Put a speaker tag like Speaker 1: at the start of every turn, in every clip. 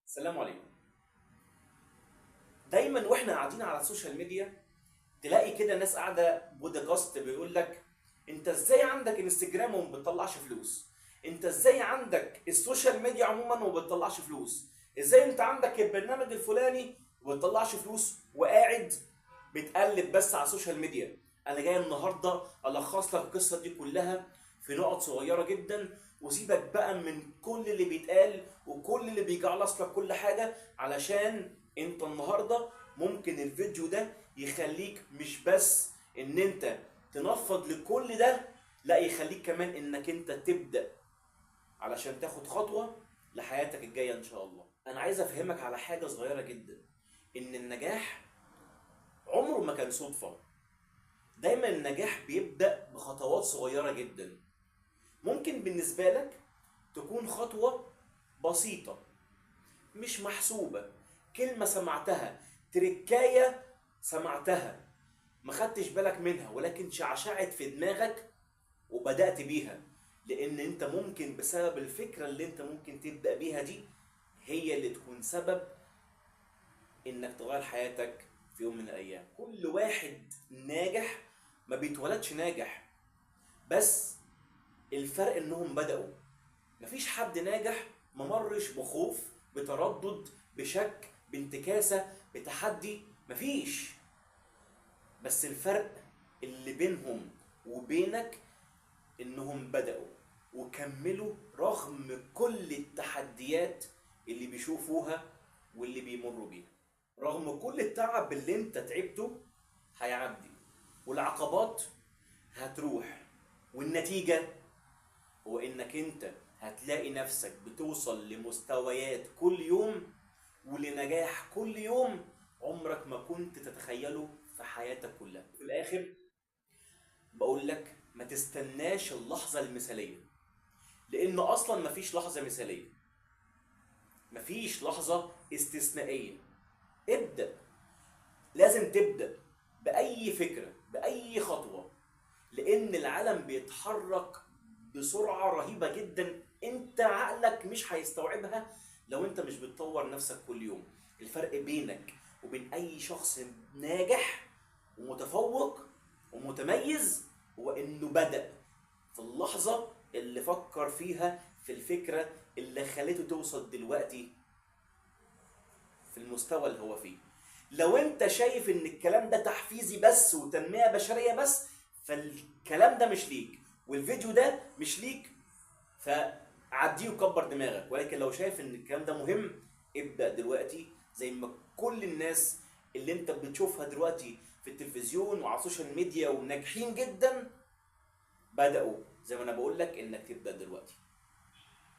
Speaker 1: السلام عليكم. دايما واحنا قاعدين على السوشيال ميديا تلاقي كده ناس قاعده بودكاست بيقول لك انت ازاي عندك انستجرام وما بتطلعش فلوس؟ انت ازاي عندك السوشيال ميديا عموما وما بتطلعش فلوس؟ ازاي انت عندك البرنامج الفلاني وما بتطلعش فلوس وقاعد بتقلب بس على السوشيال ميديا؟ انا جاي النهارده الخص لك القصه دي كلها في نقط صغيره جدا، وسيبك بقى من كل اللي بيتقال وكل اللي بيجعلص لك كل حاجه، علشان انت النهارده ممكن الفيديو ده يخليك مش بس ان انت تنفض لكل ده، لا يخليك كمان انك انت تبدأ علشان تاخد خطوة لحياتك الجاية ان شاء الله. انا عايز افهمك على حاجة صغيرة جدا، ان النجاح عمره ما كان صدفة. دايما النجاح بيبدأ بخطوات صغيرة جدا. ممكن بالنسبة لك تكون خطوة بسيطة مش محسوبة، كلمة سمعتها، تركاية سمعتها ما خدتش بالك منها ولكن شعشعت في دماغك وبدأت بيها، لأن أنت ممكن بسبب الفكرة اللي أنت ممكن تبدأ بيها دي هي اللي تكون سبب إنك تغير حياتك في يوم من الأيام. كل واحد ناجح ما بيتولدش ناجح، بس الفرق إنهم بدأوا. مفيش حد ناجح ما مرش بخوف، بتردد، بشك، بانتكاسة، بتحدي، مفيش. بس الفرق اللي بينهم وبينك انهم بدأوا وكملوا رغم كل التحديات اللي بيشوفوها واللي بيمروا بيها. رغم كل التعب اللي انت تعبته هيعدي، والعقبات هتروح، والنتيجة هو انك انت هتلاقي نفسك بتوصل لمستويات كل يوم ولنجاح كل يوم عمرك ما كنت تتخيله في حياتك كلها. في الاخر بقول لك ما تستناش اللحظة المثالية، لان اصلا مفيش لحظة مثالية، مفيش لحظة استثنائية. ابدأ، لازم تبدأ بأي فكرة بأي خطوة، لان العالم بيتحرك بسرعة رهيبة جدا، انت عقلك مش هيستوعبها لو انت مش بتطور نفسك كل يوم. الفرق بينك وبين اي شخص ناجح ومتفوق ومتميز هو انه بدأ في اللحظة اللي فكر فيها في الفكرة اللي خلته توصل دلوقتي في المستوى اللي هو فيه. لو انت شايف ان الكلام ده تحفيزي بس وتنمية بشرية بس، فالكلام ده مش ليك والفيديو ده مش ليك، فعديه وكبر دماغك. ولكن لو شايف ان الكلام ده مهم، ابدأ دلوقتي زي ما كل الناس اللي انت بتشوفها دلوقتي في التلفزيون وعلى السوشيال ميديا وناجحين جدا بدأوا. زي ما انا بقول لك انك تبدأ دلوقتي،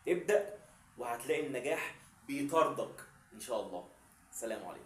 Speaker 1: ابدأ وهتلاقي النجاح بيطاردك ان شاء الله. سلام عليكم.